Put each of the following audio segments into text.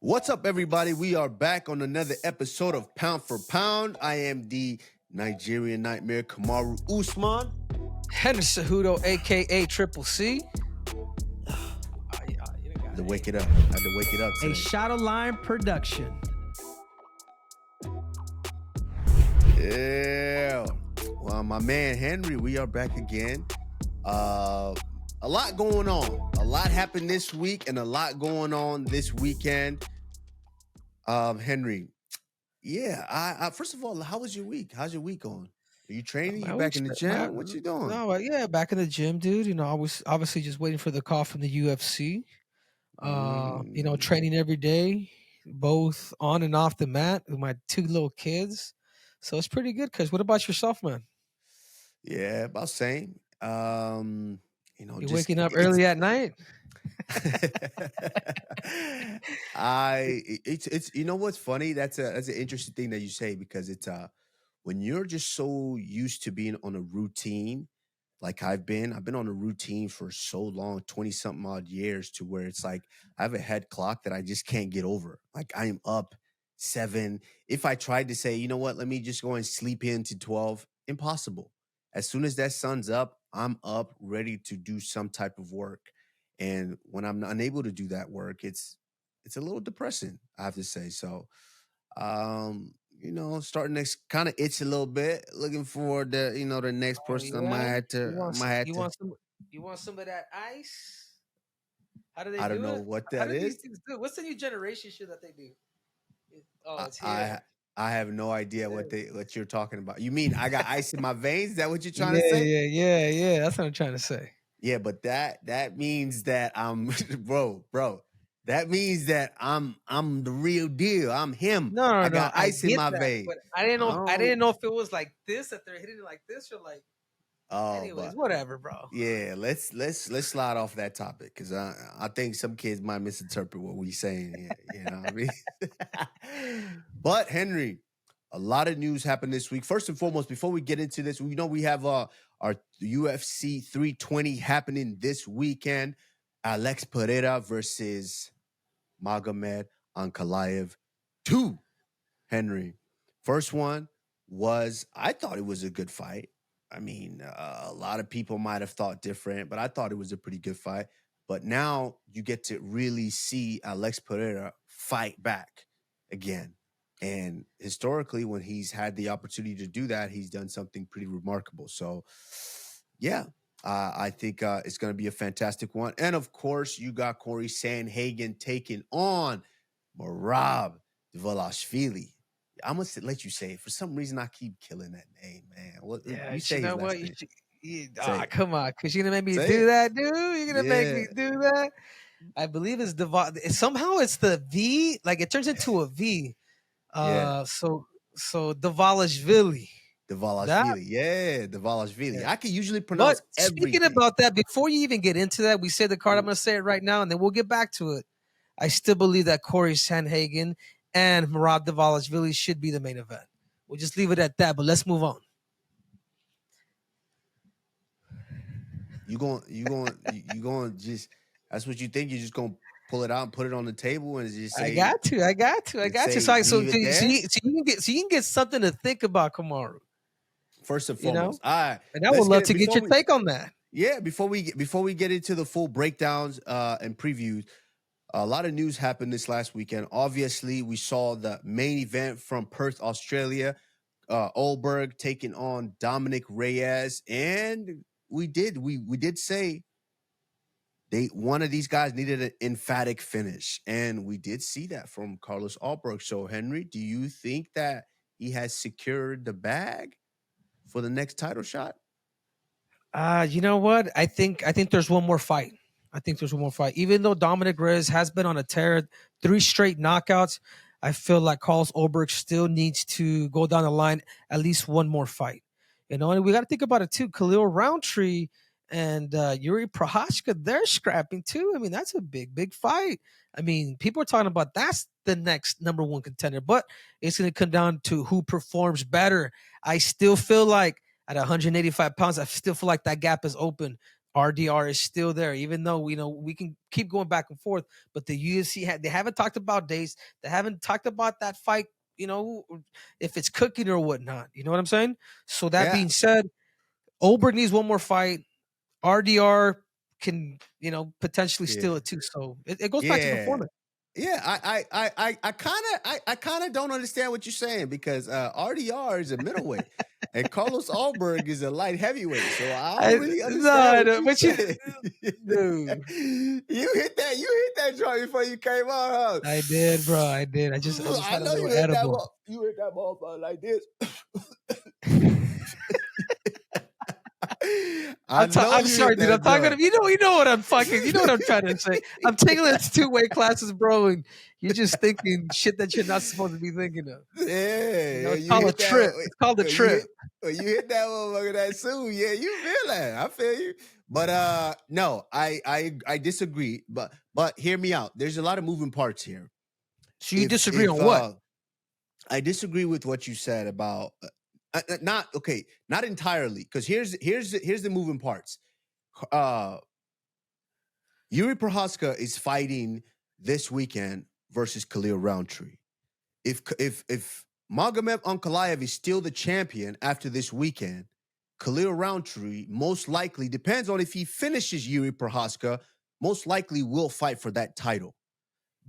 What's up, everybody? We are back on another episode of Pound for Pound. I am the Nigerian Nightmare, Kamaru Usman. Henry Cejudo, a.k.a. Triple C. Had to wake it up. I had to wake it up today. A Shadow Line production. Yeah. Well, my man Henry, we are back again. A lot going on. A lot happened this week and a lot going on this weekend. Henry, yeah. I first of all, how was your week? How's your week going? Are you training? You back in the gym? What you doing? No, yeah, back in the gym, dude. You know, I was obviously just waiting for the call from the UFC. Training every day, both on and off the mat with my two little kids. So it's pretty good. Cause what about yourself, man? Yeah, about same. You're waking up early at night. It's you know what's funny? That's an interesting thing that you say because it's when you're just so used to being on a routine, like I've been on a routine for so long, 20 something odd years, to where it's like I have a head clock that I just can't get over. Like I am up 7. If I tried to say, you know what, let me just go and sleep in to 12, impossible. As soon as that sun's up, I'm up ready to do some type of work. And when I'm unable to do that work, it's a little depressing, I have to say. So starting to kind of itch a little bit, looking for the next person I might have to You want some of that ice? How do they I do don't know it? what How that do these is. things do? What's the new generation shit that they do? It's I here. I have no idea what you're talking about. You mean I got ice in my veins? Is that what you're trying to Yeah, say? yeah. That's what I'm trying to say. Yeah, but that means that I'm bro. That means that I'm the real deal. I'm him. No. I got I ice in get my that, vein. but I didn't know. I Oh, didn't know if it was like this, that they're hitting it like this, or like. oh, Anyways, but whatever, bro. yeah, let's slide off that topic because I think some kids might misinterpret what we're saying here. You know what I mean? But Henry, a lot of news happened this week. First and foremost, before we get into this, we have our UFC 320 happening this weekend. Alex Pereira versus Magomed Ankalaev 2. Henry, first one was, I thought it was a good fight. I mean, a lot of people might have thought different, but I thought it was a pretty good fight. But now you get to really see Alex Pereira fight back again. And historically, when he's had the opportunity to do that, he's done something pretty remarkable. So, yeah, I think it's going to be a fantastic one. And of course, you got Cory Sandhagen taking on Merab Dvalishvili. I'm gonna let you say it. For some reason, I keep killing that name, man. What Yeah, you say? you know his last what? name. Come on, because you're gonna make me Say do it. that, dude. You're gonna make me Yeah. do that. I believe it's somehow it's the V, like it turns into a V. Yeah. So Dvalishvili. That. Dvalishvili. Yeah, Dvalishvili. Yeah. I can usually But pronounce speaking everything. about that, before you even get into that, we say the card. I'm gonna say it right now, and then we'll get back to it. I still believe that Cory Sandhagen and Merab Dvalishvili should be the main event. We'll just leave it at that. But let's move on. You going just that's what you think? You're just gonna pull it out and put it on the table and just say I got to. say So leave it there? you can get something to think about, Kamaru. First and You know, foremost. All right. and I would Let's get love it to get before your take on that. Yeah, before we get into the full breakdowns and previews, a lot of news happened this last weekend. Obviously, we saw the main event from Perth, Australia, Olberg taking on Dominic Reyes, and we did say one of these guys needed an emphatic finish, and we did see that from Carlos Olberg. So, Henry, do you think that he has secured the bag for the next title shot? You know what? I think there's one more fight. Even though Dominic Reyes has been on a tear, 3 straight knockouts, I feel like Carlos Ulberg still needs to go down the line at least one more fight. You know, and we got to think about it too. Khalil Roundtree and Yuri Prochazka, they're scrapping too. I mean, that's a big fight. I mean, people are talking about that's the next number 1 contender, but it's going to come down to who performs better. I still feel like at 185 pounds, I still feel like that gap is open. RDR is still there, even though we can keep going back and forth. But the UFC they haven't talked about dates. They haven't talked about that fight. If it's cooking or whatnot. You know what I'm saying? So that Yeah. being said, Oberg needs one more fight. RDR can potentially steal it too. So it goes back to the format. Yeah, I kind of don't understand what you're saying because RDR is a middleweight and Carlos Alberg is a light heavyweight. So I don't really understand what you're saying. Dude. You hit that joint before you came on, huh? I did, bro. I did. I just I had a know little you hit edible. you hit that motherfucker like this. I'm sorry, dude. I'm talking to you know what I'm fucking. You know what I'm trying to say. I'm taking this 2-weight classes, bro, and you're just thinking shit that you're not supposed to be thinking of. Yeah, It's called a trip. It's called a trip. You hit that motherfucker that soon. Yeah, you feel that. I feel you. But no, I disagree. But hear me out. There's a lot of moving parts here. So you disagree on what? I disagree with what you said about not entirely, because here's the moving parts. Jiri Prochazka is fighting this weekend versus Khalil Roundtree. If Magomed Ankalaev is still the champion after this weekend, Khalil Roundtree most likely, depends on if he finishes Jiri Prochazka, most likely will fight for that title.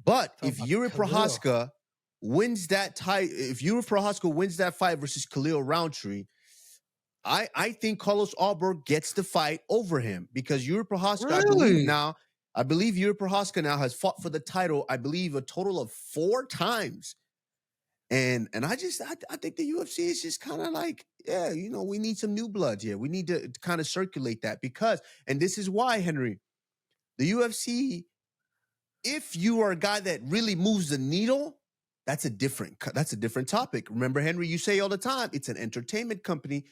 But if Jiri Prochazka wins that title, if Jiri Prochazka wins that fight versus Khalil Roundtree, I think Carlos Alberg gets the fight over him because Jiri Prochazka, I believe Jiri Prochazka now has fought for the title, I believe a total of 4 times. And I think the UFC is just kind of like, we need some new blood here. We need to kind of circulate that because, and this is why, Henry, the UFC, if you are a guy that really moves the needle, that's a different topic. Remember, Henry, you say all the time, it's an entertainment company.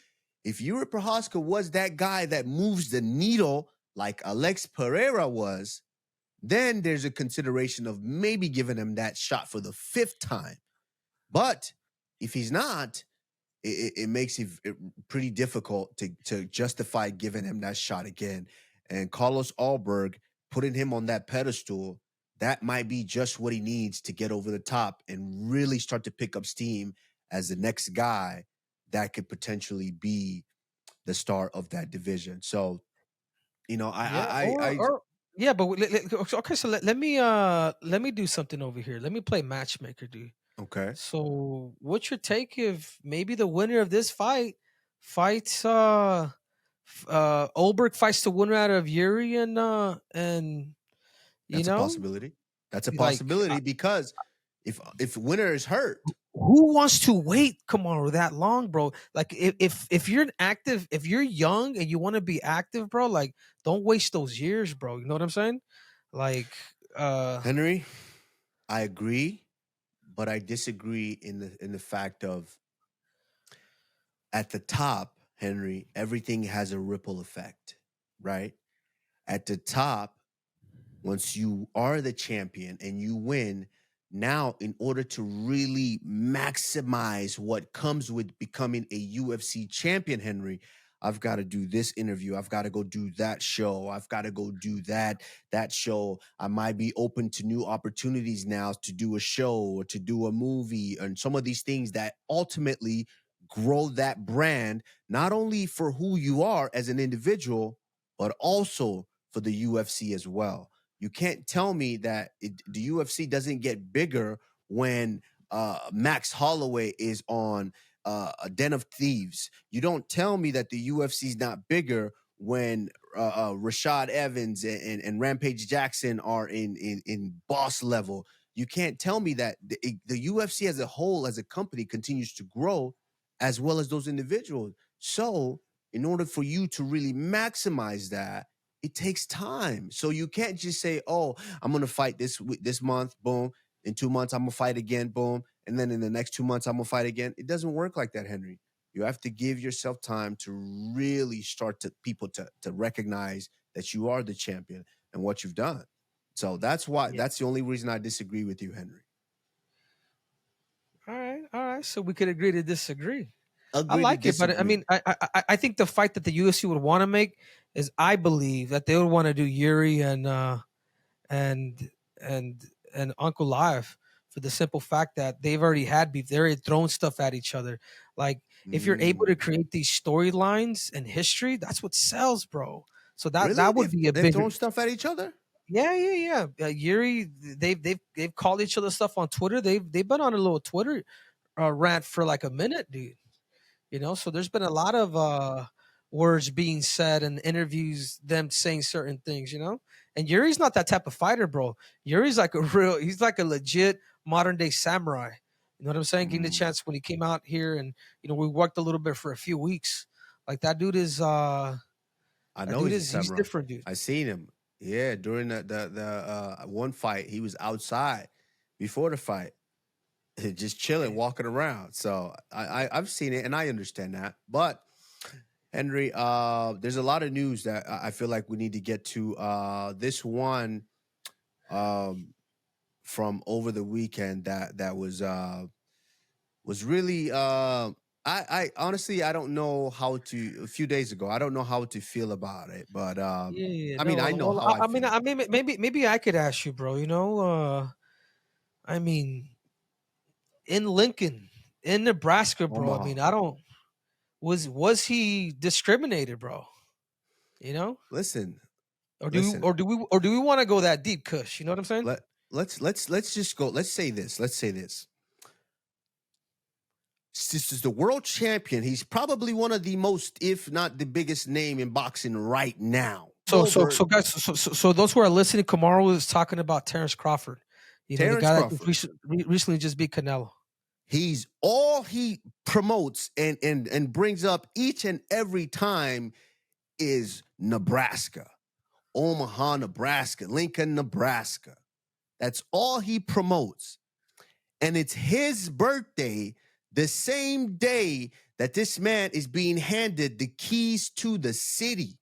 If Jiri Prochazka was that guy that moves the needle like Alex Pereira was, then there's a consideration of maybe giving him that shot for the 5th time. But if he's not, it makes it pretty difficult to justify giving him that shot again. And Carlos Alberg, putting him on that pedestal, that might be just what he needs to get over the top and really start to pick up steam as the next guy that could potentially be the star of that division. So, okay. So let me do something over here. Let me play matchmaker, dude. Okay. So what's your take if maybe the winner of this fight fights Olberg fights the winner out of Jiri and that's a possibility. That's a possibility because if winner is hurt, who wants to wait, Kamaru, that long, bro? Like if you're if you're young and you want to be active, bro, like don't waste those years, bro. You know what I'm saying? Like Henry, I agree, but I disagree in the fact of at the top, Henry, everything has a ripple effect, right? At the top, once you are the champion and you win, now in order to really maximize what comes with becoming a UFC champion, Henry, I've got to do this interview. I've got to go do that show. I've got to go do that show. I might be open to new opportunities now to do a show or to do a movie and some of these things that ultimately grow that brand, not only for who you are as an individual, but also for the UFC as well. You can't tell me that the UFC doesn't get bigger when Max Holloway is on a Den of Thieves. You don't tell me that the UFC is not bigger when Rashad Evans and Rampage Jackson are in boss level. You can't tell me that the UFC as a whole, as a company, continues to grow as well as those individuals. So in order for you to really maximize that, it takes time. So you can't just say, oh, I'm going to fight this month, boom. In 2 months, I'm going to fight again, boom. And then in the next 2 months, I'm going to fight again. It doesn't work like that, Henry. You have to give yourself time to really start people to recognize that you are the champion and what you've done. So that's the only reason I disagree with you, Henry. All right. So we could agree to disagree. I Agree to like it, but I disagree. mean, I think the fight that the UFC would want to make is, I believe that they would want to do Yuri and and Ankalaev, for the simple fact that they've already had beef. They're already thrown stuff at each other. Like, if you're able to Mm. create these storylines and history, that's what sells, bro. So Really? that would be a They've bigger. thrown stuff at each other? Yeah. Yuri, they've called each other stuff on Twitter. They've been on a little Twitter rant for like a minute, dude. So there's been a lot of words being said and interviews, them saying certain things. And Yuri's not that type of fighter, bro. Yuri's like he's like a legit modern day samurai. You know what I'm saying? Getting the Mm. chance when he came out here, and we worked a little bit for a few weeks. Like, that dude is I that know dude he's a he's samurai. different, dude. I seen him. Yeah, during the one fight, he was outside before the fight, just chilling, walking around. So I've seen it and I understand that. But Henry, there's a lot of news that I feel like we need to get to. This one from over the weekend that was really I honestly I don't know how to, a few days ago, I don't know how to feel about it, but Yeah, I mean I no. know Well, how I I mean, feel. maybe I could ask you, bro. I mean, in Lincoln, in Nebraska, bro. I Omaha. mean, I don't was he discriminated, bro? You know, Listen, or do listen. do we want to go that deep, Kush? You know what I'm saying? Let's just go. Let's say this. This is the world champion. He's probably one of the most, if not the biggest name in boxing right now. Over Guys, so those who are listening, Kamaru is talking about Terrance Crawford. The Terrence guy that just Crawford. recently just beat Canelo. He's all he promotes and brings up each and every time is Nebraska, Omaha, Nebraska, Lincoln, Nebraska. That's all he promotes. And it's his birthday, the same day that this man is being handed the keys to the city.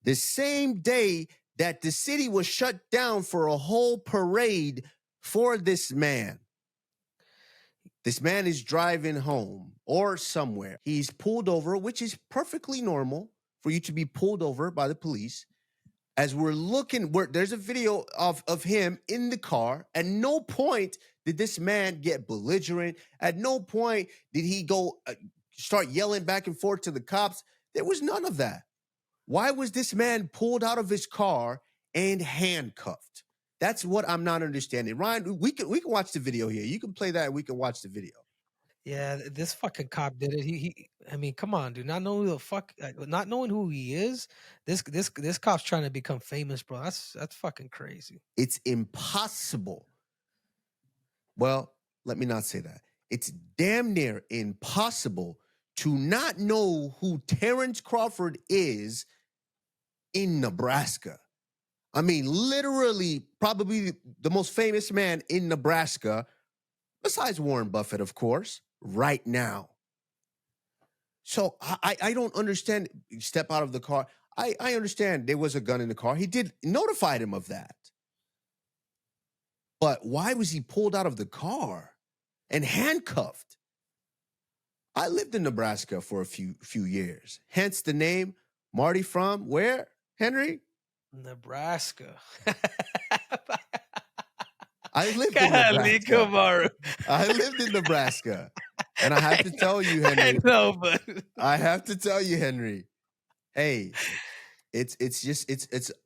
The same day that the city was shut down for a whole parade for this man. This man is driving home or somewhere. He's pulled over, which is perfectly normal for you to be pulled over by the police. As we're looking, there's a video of him in the car. At no point did this man get belligerent. At no point did he go start yelling back and forth to the cops. There was none of that. Why was this man pulled out of his car and handcuffed? That's what I'm not understanding. Ryan, we can watch the video here. You can play that and we can watch the video. Yeah, this fucking cop did it. I mean, come on, dude. Not knowing not knowing who he is. This cop's trying to become famous, bro. That's fucking crazy. It's impossible. Well, let me not say that. It's damn near impossible to not know who Terrance Crawford is in Nebraska. I mean, literally, probably the most famous man in Nebraska, besides Warren Buffett, of course, right now. So I don't understand. Step out of the car. I understand there was a gun in the car. He did notify him of that. But why was he pulled out of the car and handcuffed? I lived in Nebraska for a few years. Hence the name. Marty from where, Henry? Nebraska. I lived in Nebraska. Kamaru. I lived in Nebraska. And I have to tell you, Henry. I know, but I have to tell you, Henry. Hey, it's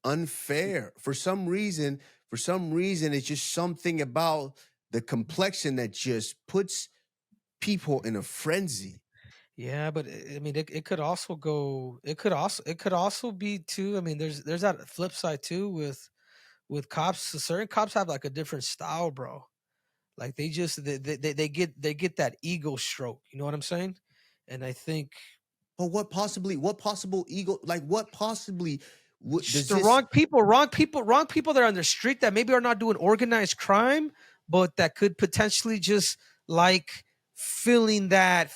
unfair. For some reason, it's just something about the complexion that just puts people in a frenzy. yeah, but I mean, it could also go. It could also be too. I mean, there's that flip side too with cops. Certain cops have like a different style, bro. Like, they just they get that ego stroke. You know what I'm saying? And I think, But what possible ego? Like what possibly? just the wrong people that are on the street that maybe are not doing organized crime, but that could potentially just like feeling that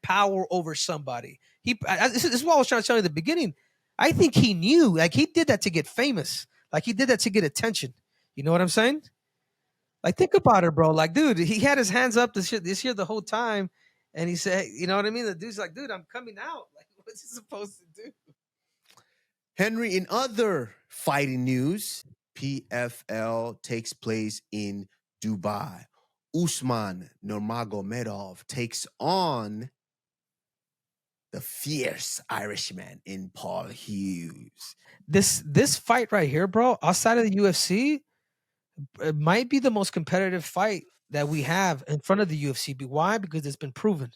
power over somebody. This is what I was trying to tell you at the beginning. I think he knew, like, he did that to get famous, like he did that to get attention. You know what I'm saying? Like, think about it, bro. Like, dude, he had his hands up this year the whole time, And he said, you know what I mean? The dude's like, dude, I'm coming out. Like, what's he supposed to do? Henry, in other fighting news, PFL takes place in Dubai. Usman Nurmagomedov takes on the fierce Irishman in Paul Hughes. This fight right here, bro, outside of the UFC, it might be the most competitive fight that we have in front of the UFC. Why? Because it's been proven.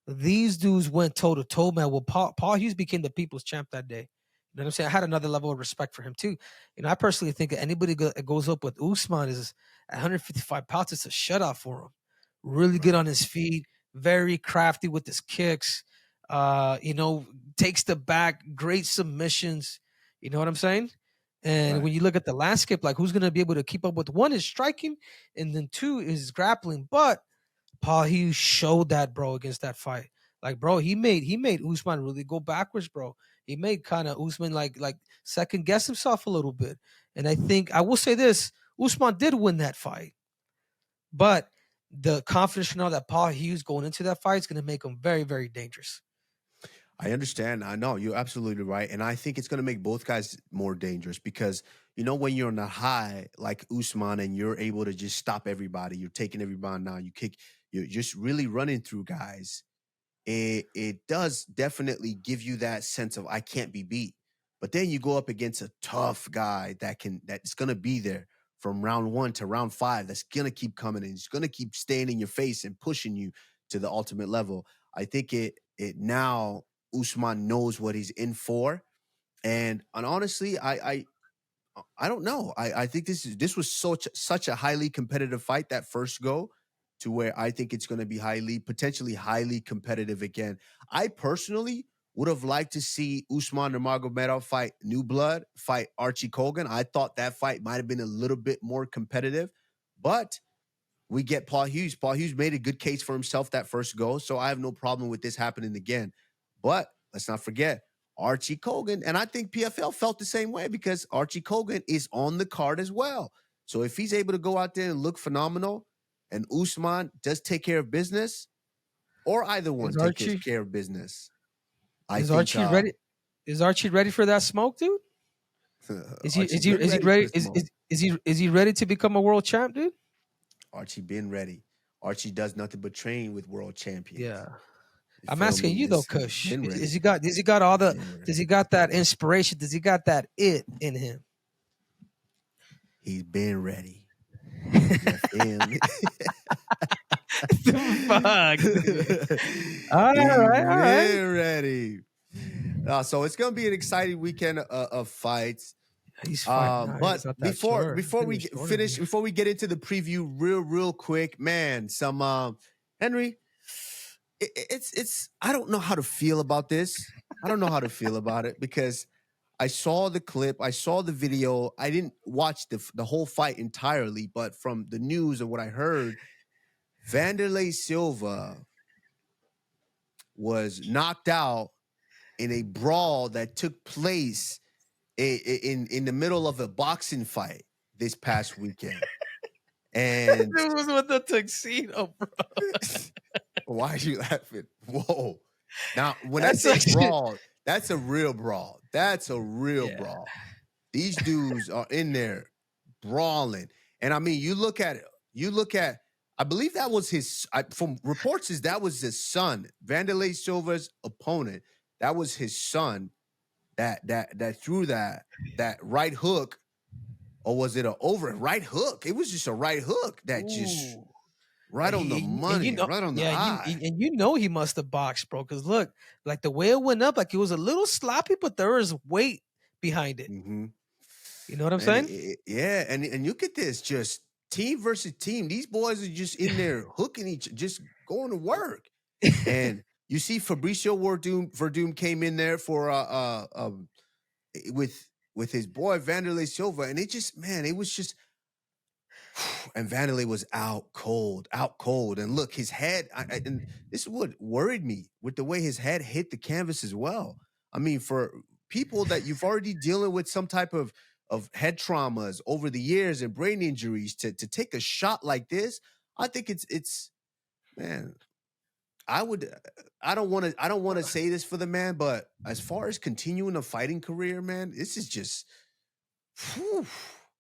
These dudes went toe to toe, man. Well, Paul Hughes became the people's champ that day. You know what I'm saying? I had another level of respect for him too. You know, I personally think that anybody that goes up with Usman is at 155 pounds. It's a shutout for him. Really good on his feet, very crafty with his kicks. You know, takes the back, great submissions. You know what I'm saying? And when you look at the landscape, like who's going to be able to keep up with one is striking, and then two is grappling. But Paul Hughes showed that, bro, against that fight. Like, bro, he made Usman really go backwards, bro. He made kind of Usman like second guess himself a little bit. And I think I will say this: Usman did win that fight, but the confidence now that Paul Hughes going into that fight is going to make him very, very dangerous. I understand. I know you're absolutely right. And I think it's going to make both guys more dangerous because, you know, when you're on a high like Usman and you're able to just stop everybody, you're taking everybody down, you're just really running through guys. It does definitely give you that sense of I can't be beat. But then you go up against a tough guy that's going to be there from round 1 to round 5. That's going to keep coming and it's going to keep staying in your face and pushing you to the ultimate level. I think it now Usman knows what he's in for. And honestly, I don't know. I think this was such a highly competitive fight that first go to where I think it's going to be potentially highly competitive again. I personally would have liked to see Usman Nurmagomedov fight New Blood, fight Archie Kogan. I thought that fight might have been a little bit more competitive, but we get Paul Hughes. Paul Hughes made a good case for himself that first go, so I have no problem with this happening again. But let's not forget Archie Kogan, and I think PFL felt the same way because Archie Kogan is on the card as well. So if he's able to go out there and look phenomenal, and Usman does take care of business, or either one takes care of business, is Archie ready? Is Archie ready for that smoke, dude? Is he ready? Is he ready to become a world champ, dude? Archie been ready. Archie does nothing but train with world champions. Yeah. I'm asking you though, Kush. Does he got that inspiration? Does he got that it in him? He's been ready. You feel me? Fuck. All right. Ready. So it's gonna be an exciting weekend of fights. He's fighting. But before we get into the preview, real quick, man. Some Henry. It's I don't know how to feel about this. I don't know how to feel about it because I saw the clip, I saw the video. I didn't watch the whole fight entirely, but from the news and what I heard, Wanderlei Silva was knocked out in a brawl that took place in the middle of a boxing fight this past weekend. And it was with the tuxedo, bro. Why are you laughing? Whoa. Now, when I say brawl, that's a real brawl. That's a real brawl. These dudes are in there brawling. And I mean, you look at, I believe that was from reports that was his son, Wanderlei Silva's opponent. That was his son that threw that right hook. Or was it an right hook? It was just a right hook that just right on the money, right on the eye. And you know he must have boxed, bro. Because look, like the way it went up, like it was a little sloppy, but there was weight behind it. Mm-hmm. You know what I'm saying? Yeah, and look at this, just team versus team. These boys are just in there hooking just going to work. And you see Fabricio Verdum came in there for with his boy Wanderlei Silva, and it was just. And Wanderlei was out cold. And look, his head, and this is what worried me with the way his head hit the canvas as well. I mean, for people that you've already dealing with some type of head traumas over the years and brain injuries to take a shot like this, I think it's man, I don't want to say this for the man, but as far as continuing a fighting career, man, this is just, whew,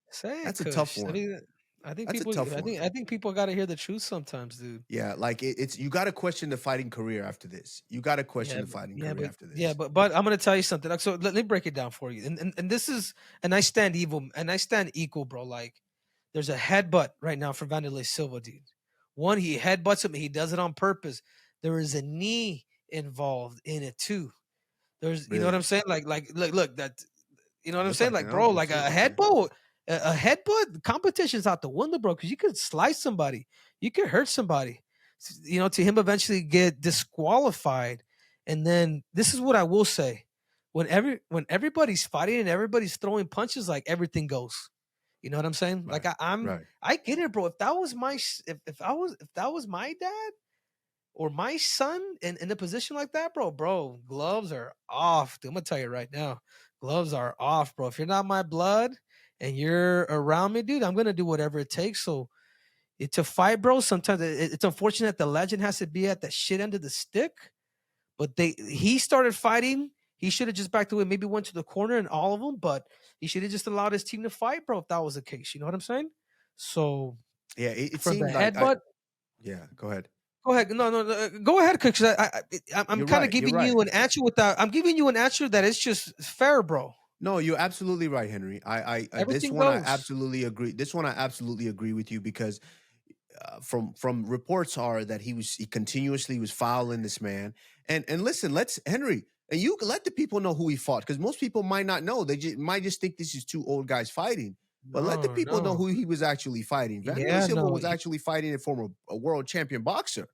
Say it, that's a tough Kush. one. I think That's a people. tough one. I think people got to hear the truth sometimes, dude. Yeah, like it's you got to question the fighting career after this. You got to question Yeah, the but, fighting yeah, career but after yeah, this. but I'm gonna tell you something. Like, so let me break it down for you. And this is, and I stand evil, and I stand equal, bro. Like, there's a headbutt right now for Wanderlei Silva, dude. One, he headbutts him. He does it on purpose. There is a knee involved in it too. There's, you know what I'm Really, saying? Like, look, that, you know it what I'm looked saying? like an Like, bro, elbow like too. a Okay. headbutt, a headbutt competition's out the window, bro. Because you could slice somebody, you could hurt somebody. You know, to him eventually get disqualified. And then this is what I will say: when everybody's fighting and everybody's throwing punches, like everything goes. You know what I'm saying? Like Right. Right. I get it, bro. If that was my if that was my dad or my son in a position like that, bro, gloves are off. Dude, I'm gonna tell you right now, gloves are off, bro. If you're not my blood and you're around me, dude, I'm gonna do whatever it takes. So to fight, bro, sometimes it's unfortunate the legend has to be at the shit end of the stick. But he started fighting. He should have just backed away, maybe went to the corner and all of them, but he should have just allowed his team to fight, bro, if that was the case. You know what I'm saying? So Yeah, it for the seemed like I. headbutt, Yeah, go ahead. go ahead. No, go ahead, because I'm You're kind of right. You're giving right. you an answer without. I'm giving you an answer that is just fair, bro. No, you're absolutely right, Henry. This Everything one I goes. absolutely agree. This one I absolutely agree with you because from reports are that he continuously was fouling this man. And listen, let's Henry, and you can let the people know who he fought because most people might not know. They might just think this is two old guys fighting. But let the No, people know no. who he was actually fighting. Wanderlei Yeah, Silva no. was actually fighting a former a world champion boxer.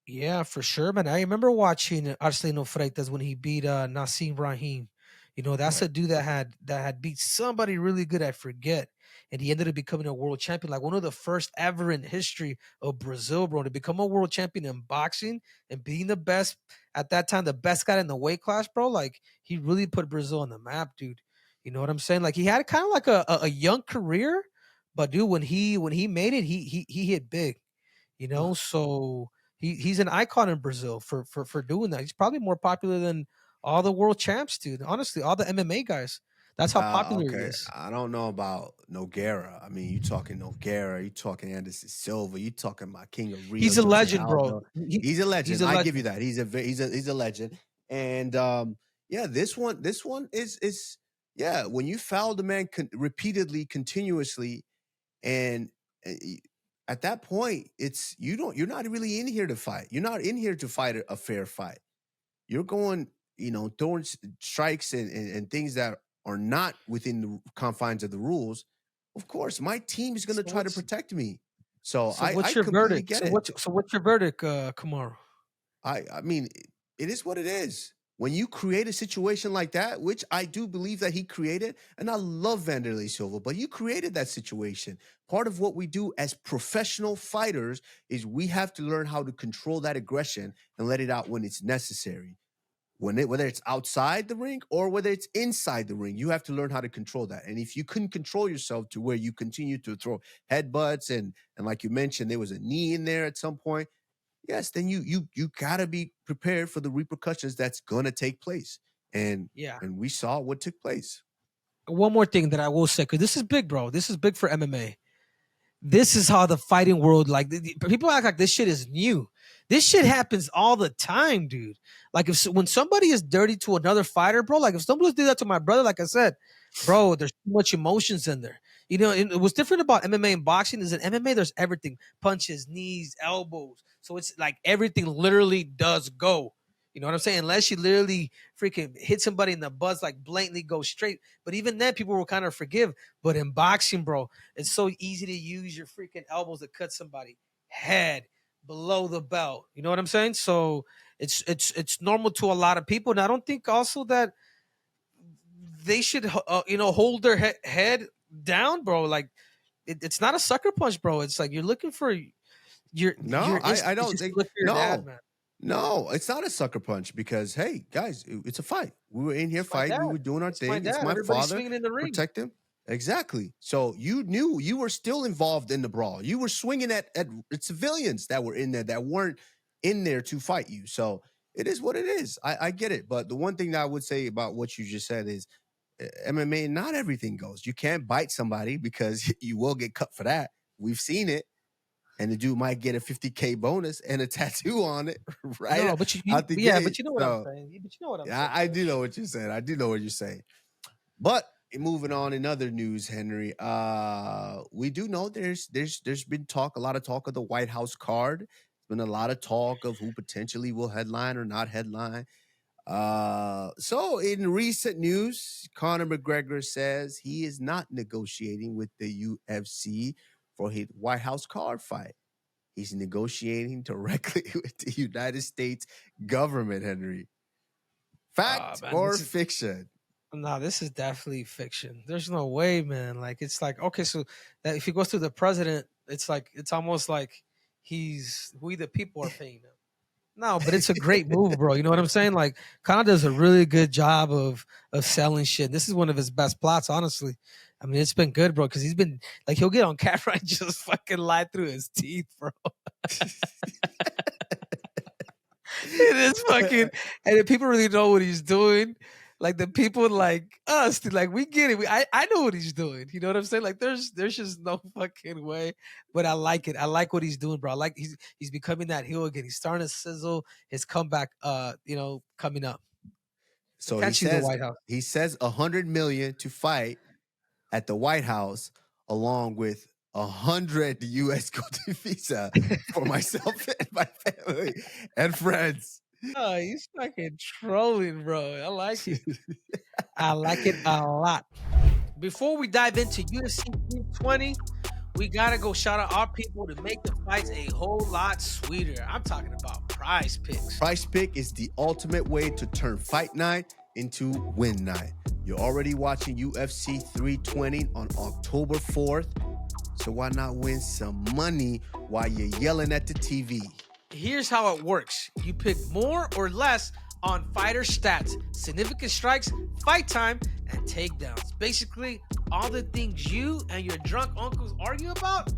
Yeah, for sure, man. I remember watching Arcelino Freitas when he beat Nassim Rahim. You know, that's Right. a dude that had beat somebody really good. I forget, and he ended up becoming a world champion, like one of the first ever in history of Brazil, bro, to become a world champion in boxing and being the best at that time, the best guy in the weight class, bro. Like he really put Brazil on the map, dude. You know what I'm saying? Like he had kind of like a young career, but dude, when he made it, he hit big. You know, so he's an icon in Brazil for doing that. He's probably more popular than all the world champs, dude. Honestly, all the MMA guys. That's how popular he Okay, is. I don't know about Nogueira. I mean, you talking Nogueira, you talking Anderson Silva, you talking about King of Rio, He's a Jose legend, bro. Aldo. He's a He's legend. a I give you legend. that. He's a legend. And yeah, this one is yeah. When you foul the man repeatedly, continuously, and at that point, you're not really in here to fight. You're not in here to fight a fair fight. You're going, throwing strikes and things that are not within the confines of the rules. Of course, my team is going to So try to what's protect me. So so I what's your completely verdict? get it. So what's your verdict, Kamaru? I mean, it is what it is. When you create a situation like that, which I do believe that he created, and I love Wanderlei Silva, but you created that situation. Part of what we do as professional fighters is we have to learn how to control that aggression and let it out when it's necessary. Whether it's outside the ring or whether it's inside the ring, you have to learn how to control that. And if you couldn't control yourself to where you continue to throw headbutts and like you mentioned, there was a knee in there at some point, yes, then you gotta be prepared for the repercussions that's gonna take place. And Yeah. and we saw what took place. One more thing that I will say, because this is big, bro. This is big for MMA. This is how the fighting world, like people act like this shit is new. This shit happens all the time, dude. Like when somebody is dirty to another fighter, bro, like if somebody did that to my brother, like I said, bro, there's too much emotions in there. You know, and what's different about MMA and boxing is that MMA there's everything: punches, knees, elbows. So it's like everything literally does go. You know what I'm saying? Unless you literally freaking hit somebody in the buzz, like blatantly go straight. But even then, people will kind of forgive. But in boxing, bro, it's so easy to use your freaking elbows to cut somebody head below the belt. You know what I'm saying? So it's normal to a lot of people, and I don't think also that they should hold their head down, bro. Like it's not a sucker punch, bro. It's like you're looking for No, your I instinct is don't just to think look for your dad, no. man. No, it's not a sucker punch because hey, guys, it's a fight. We were in here It's my fighting, we dad. were doing our It's my thing. It's dad. my Everybody's father. swinging in the ring. Protect him. Exactly. So you knew you were still involved in the brawl. You were swinging at civilians that were in there that weren't in there to fight you. So it is what it is. I get it. But the one thing that I would say about what you just said is MMA, not everything goes. You can't bite somebody because you will get cut for that. We've seen it. And the dude might get a 50K bonus and a tattoo on it, right? No, but Out the yeah, gate. but you know what I'm saying. But you know what I'm saying. I do know what you're saying. I do know what you're saying. But moving on in other news, Henry, we do know there's been a lot of talk of the White House card. There's been a lot of talk of who potentially will headline or not headline. So in recent news, Conor McGregor says he is not negotiating with the UFC for his White House card fight. He's negotiating directly with the United States government, Henry. Fact or fiction? No, this is definitely fiction. There's no way, man. Like, it's like, okay, so that if he goes through the president, it's like, it's almost like we the people are paying him. No, but it's a great move, bro. You know what I'm saying? Like, Conor does a really good job of selling shit. This is one of his best plots, honestly. I mean, it's been good, bro, because he's been like, he'll get on camera and just fucking lie through his teeth, bro. It is fucking, and if people really know what he's doing, like the people like us, like we get it. I know what he's doing. You know what I'm saying? Like there's just no fucking way. But I like it. I like what he's doing, bro. I like he's becoming that heel again. He's starting to sizzle his comeback. Coming up. So he says the White House. He says $100 million to fight at the White House, along with 100 U.S. golden visa for myself and my family and friends. Oh, he's fucking trolling, bro. I like it. I like it a lot. Before we dive into UFC 320, we gotta go shout out our people to make the fights a whole lot sweeter. I'm talking about Prize Picks. Prize Pick is the ultimate way to turn fight night into win night. You're already watching UFC 320 on October 4th, so why not win some money while you're yelling at the TV? Here's how it works. You pick more or less on fighter stats, significant strikes, fight time, and takedowns. Basically, all the things you and your drunk uncles argue about,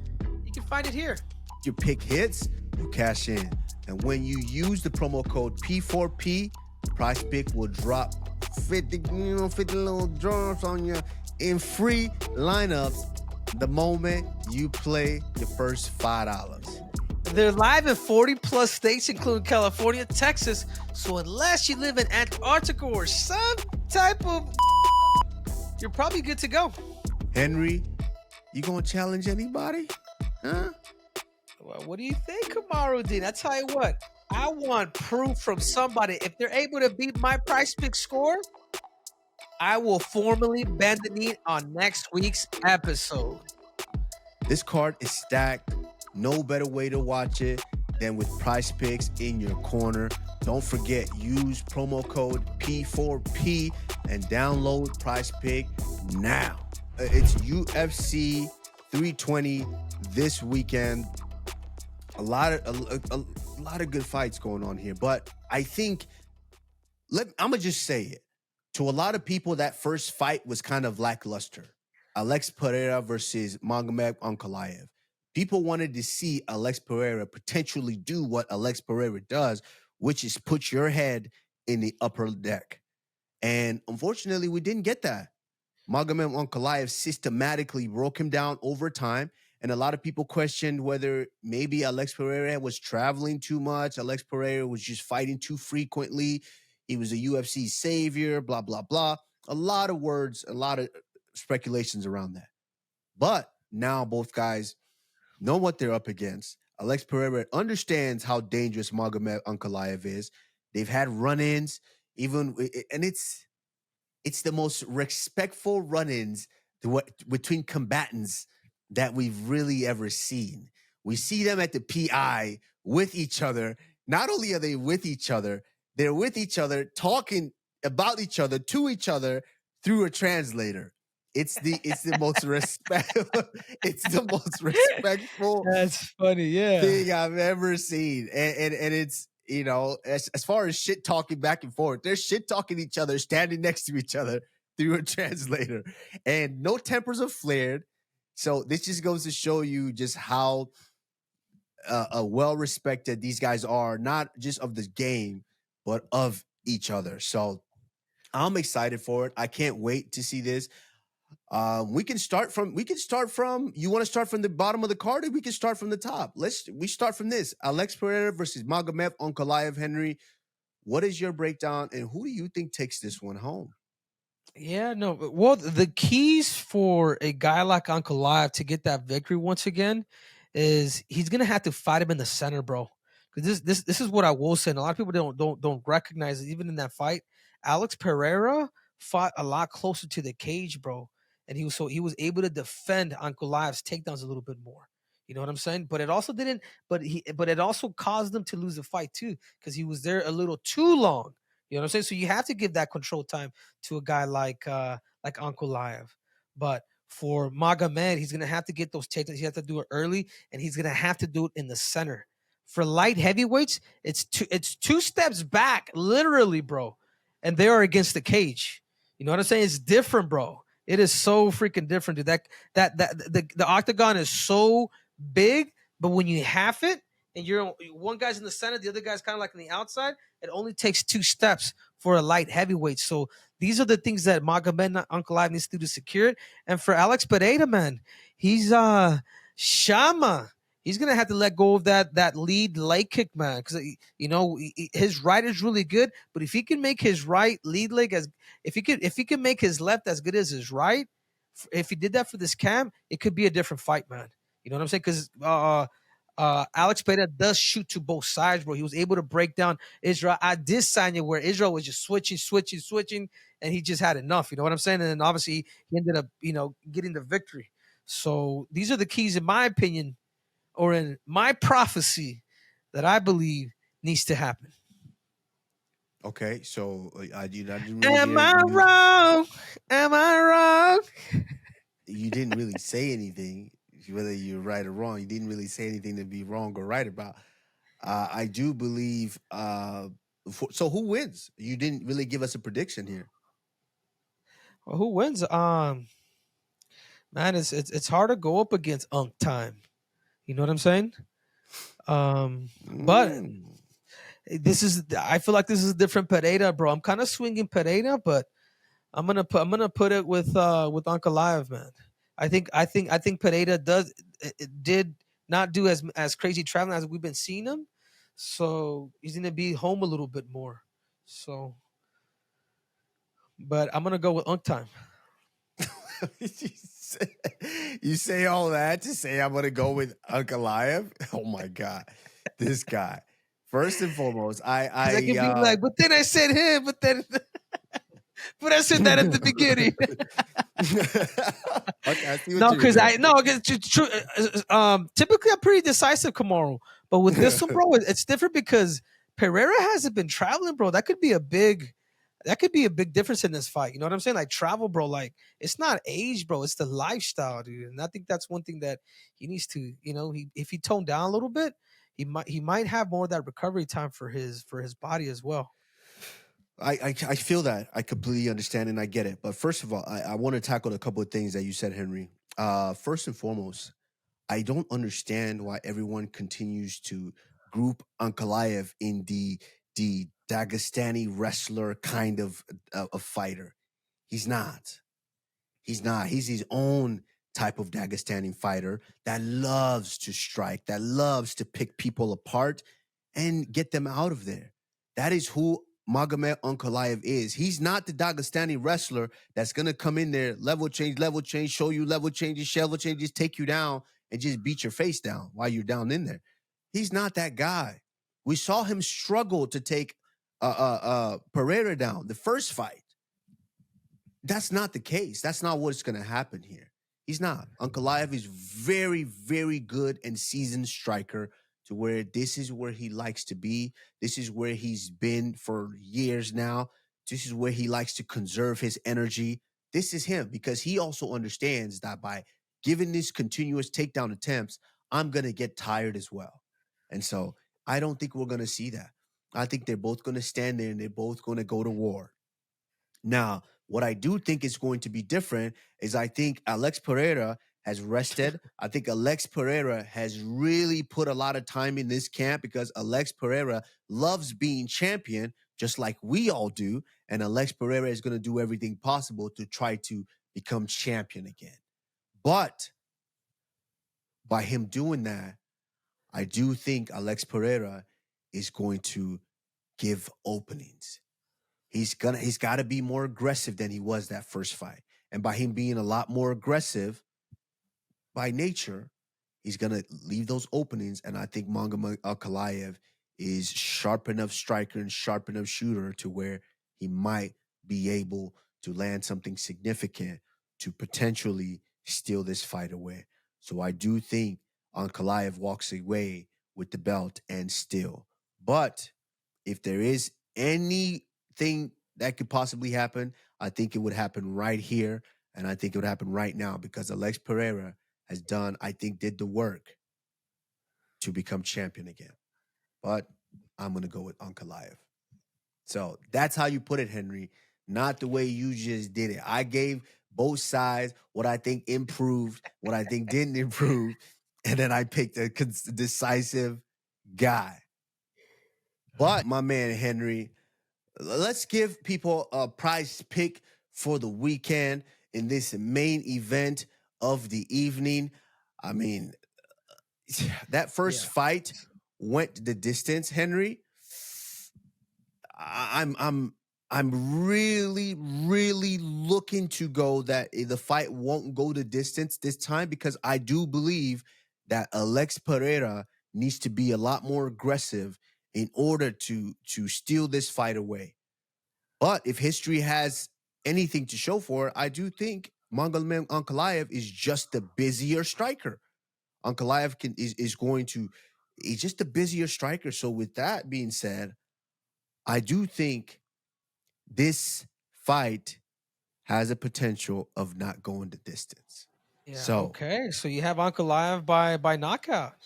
you can find it here. Your pick hits, you cash in. And when you use the promo code P4P, Prize Pick will drop 50 little drops on you in free lineups the moment you play your first $5. They're live in 40 plus states, including California, Texas. So unless you live in Antarctica or some type of, you're probably good to go. Henry, you gonna challenge anybody? Huh? Well, what do you think, Kamaru Dean? I tell you what, I want proof from somebody. If they're able to beat my Prize Pick score, I will formally bend the knee on next week's episode. This card is stacked. No better way to watch it than with Prize Picks in your corner. Don't forget, use promo code P4P and download Prize Pick now. It's UFC 320 this weekend. A lot of good fights going on here, but I think I'm gonna just say it. To a lot of people, that first fight was kind of lackluster. Alex Pereira versus Magomed Ankalaev. People wanted to see Alex Pereira potentially do what Alex Pereira does, which is put your head in the upper deck. And unfortunately, we didn't get that. Magomed Ankalaev systematically broke him down over time. And a lot of people questioned whether maybe Alex Pereira was traveling too much. Alex Pereira was just fighting too frequently. He was a UFC savior, blah, blah, blah. A lot of words, a lot of speculations around that. But now both guys know what they're up against. Alex Pereira understands how dangerous Magomed Ankalaev is. They've had run-ins, and it's the most respectful run-ins between combatants that we've really ever seen. We see them at the PI with each other. Not only are they with each other, they're with each other, talking about each other to each other through a translator. It's the most respectful. It's the most respectful. That's funny, yeah. Thing I've ever seen, and it's, you know, as far as shit talking back and forth, they're shit talking each other, standing next to each other through a translator, and no tempers are flared. So this just goes to show you just how well respected these guys are, not just of the game, but of each other. So I'm excited for it. I can't wait to see this. We can start from. You want to start from the bottom of the card, or we can start from the top. We start from this. Alex Pereira versus Magomed Ankalaev. Henry, what is your breakdown, and who do you think takes this one home? Yeah, no. Well, the keys for a guy like Ankalaev to get that victory once again is he's gonna have to fight him in the center, bro. Because this is what I will say. And a lot of people don't recognize it. Even in that fight, Alex Pereira fought a lot closer to the cage, bro, and he was able to defend Ankalaev's takedowns a little bit more. You know what I'm saying? But it also didn't. But it also caused him to lose the fight too, because he was there a little too long. You know what I'm saying? So you have to give that control time to a guy like Ankalaev. But for Magomed, he's gonna have to get those takedowns. He has to do it early, and he's gonna have to do it in the center. For light heavyweights, it's two steps back, literally, bro, and they are against the cage. You know what I'm saying? It's different, bro. It is so freaking different, dude. The octagon is so big, but when you have it and you're one guy's in the center, the other guy's kind of like on the outside, it only takes two steps for a light heavyweight. So these are the things that Magomed Ankalaev needs to do to secure it. And for Alex Pereira, man, he's Shama. He's gonna have to let go of that lead leg kick, man, because his right is really good. But if he can make his right lead leg if he can make his left as good as his right, if he did that for this camp, it could be a different fight, man. You know what I'm saying? Because Alex Pereira does shoot to both sides, bro. He was able to break down Israel at this Adesanya, where Israel was just switching, and he just had enough. You know what I'm saying? And then obviously he ended up, getting the victory. So these are the keys, in my opinion, or in my prophecy, that I believe needs to happen. Okay, so I didn't really Am I wrong? Am I wrong? You didn't really say anything, whether you're right or wrong. You didn't really say anything to be wrong or right about. I do believe. So who wins? You didn't really give us a prediction here. Well, who wins? Man, it's hard to go up against Unk Time. You know what I'm saying? But I feel like this is a different Pereira, bro. I'm kind of swinging Pereira, but I'm gonna put it with Ankalaev, man. I think Pereira did not do as crazy traveling as we've been seeing him, so he's gonna be home a little bit more. So, but I'm gonna go with Unk Time. You say all that to say I'm gonna go with Ankalaev? Oh my god, this guy. First and foremost, I can be like, but then I said him, but I said that at the beginning. Okay, I see what No, because typically I'm pretty decisive, Kamaru, but with this one, bro, it's different because Pereira hasn't been traveling, bro. That could be a big difference in this fight. You know what I'm saying? Like travel, bro. Like it's not age, bro. It's the lifestyle, dude. And I think that's one thing that he needs to, if he toned down a little bit, he might have more of that recovery time for his body as well. I feel that. I completely understand and I get it. But first of all, I want to tackle a couple of things that you said, Henry. First and foremost, I don't understand why everyone continues to group Ankalaev in the Dagestani wrestler kind of a fighter. He's not. He's not. He's his own type of Dagestani fighter that loves to strike, that loves to pick people apart and get them out of there. That is who Magomed Ankalaev is. He's not the Dagestani wrestler that's going to come in there, level change, show you level changes, take you down and just beat your face down while you're down in there. He's not that guy. We saw him struggle to take Pereira down the first fight. That's not the case. That's not what's going to happen here. He's not. Ankalaev is very, very good and seasoned striker to where this is where he likes to be. This is where he's been for years now. This is where he likes to conserve his energy. This is him because he also understands that by giving these continuous takedown attempts, I'm going to get tired as well. And so I don't think we're going to see that. I think they're both going to stand there and they're both going to go to war. Now, what I do think is going to be different is I think Alex Pereira has rested. I think Alex Pereira has really put a lot of time in this camp because Alex Pereira loves being champion, just like we all do. And Alex Pereira is going to do everything possible to try to become champion again. But by him doing that, I do think Alex Pereira is going to give openings. He's got to be more aggressive than he was that first fight. And by him being a lot more aggressive by nature, he's going to leave those openings. And I think Ankalaev is sharp enough striker and sharp enough shooter to where he might be able to land something significant to potentially steal this fight away. So I do think Ankalaev walks away with the belt and still. But if there is anything that could possibly happen, I think it would happen right here. And I think it would happen right now because Alex Pereira did the work to become champion again. But I'm going to go with Ankalaev. So that's how you put it, Henry, not the way you just did it. I gave both sides what I think improved, what I think didn't improve, and then I picked a decisive guy. But my man, Henry, let's give people a prize pick for the weekend in this main event of the evening. I mean, that first fight went the distance, Henry. I'm really, really looking to go that the fight won't go the distance this time because I do believe that Alex Pereira needs to be a lot more aggressive in order to steal this fight away. But if history has anything to show for it, I do think Ankalaev is just the busier striker. Ankalaev he's just a busier striker. So with that being said, I do think this fight has a potential of not going the distance. Yeah. So okay. So you have Ankalaev by knockout.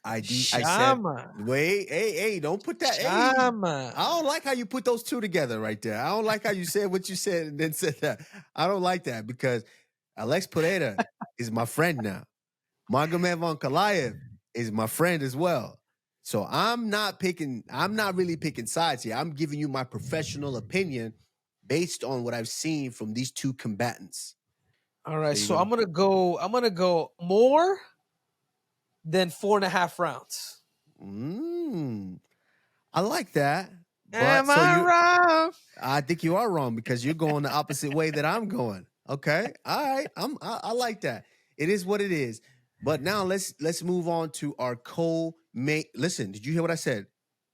I said, wait, hey, don't put that. Hey, I don't like how you put those two together right there. I don't like how you said what you said and then said that. I don't like that because Alex Pereira is my friend now. Nurmagomedov Ankalaev is my friend as well. So I'm not really picking sides here. I'm giving you my professional opinion based on what I've seen from these two combatants. All right. So I'm gonna go more than 4.5 rounds. I like that. Am I wrong? I think you are wrong because you're going the opposite way that I'm going. Okay. All right. I like that. It is what it is. But now let's move on to our co-main. Listen, did you hear what I said?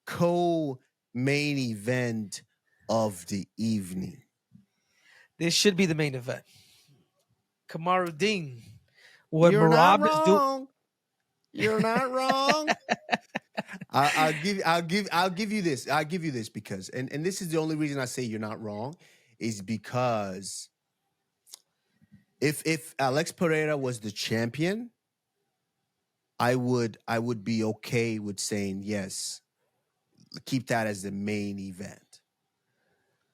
Co-main event of the evening. This should be the main event. Kamaru Ding. What Merab is doing. You're not wrong. I'll give you this. I'll give you this because, and this is the only reason I say you're not wrong, is because if Alex Pereira was the champion, I would be okay with saying yes, keep that as the main event.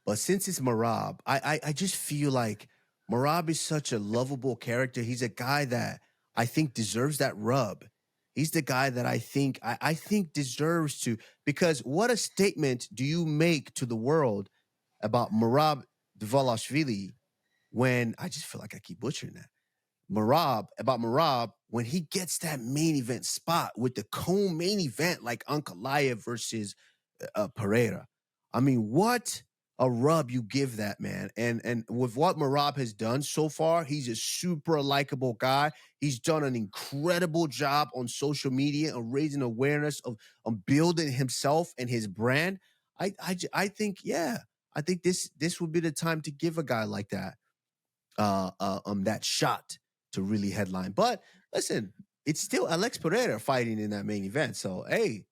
But since it's Merab, I just feel like Merab is such a lovable character. He's a guy that I think deserves that rub. He's the guy that I think deserves to, because what a statement do you make to the world about Merab Dvalishvili when, I just feel like I keep butchering that. Merab, when he gets that main event spot with the co-main event like Ankalaev versus Pereira. I mean, what a rub you give that man. And with what Merab has done so far, he's a super likable guy. He's done an incredible job on social media of raising awareness of building himself and his brand. I think, I think this would be the time to give a guy like that that shot to really headline. But listen, it's still Alex Pereira fighting in that main event. So hey,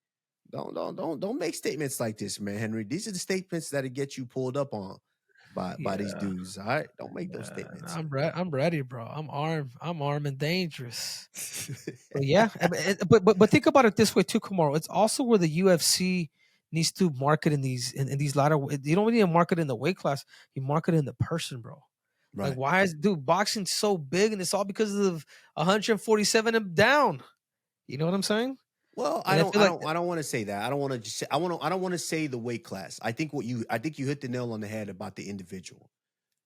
don't make statements like this, man, Henry. These are the statements that'll get you pulled up on by these dudes. All right, don't make those statements. I'm ready, bro. I'm armed and dangerous. But yeah, but think about it this way too, Kamaru. It's also where the UFC needs to market in these latter. You don't need to market in the weight class. You market in the person, bro. Like, Right. why is boxing so big, and it's all because of 147 and down. You know what I'm saying? Well, And I feel like I don't want to say that. I don't want to just say, I don't want to say the weight class. I think you hit the nail on the head about the individual.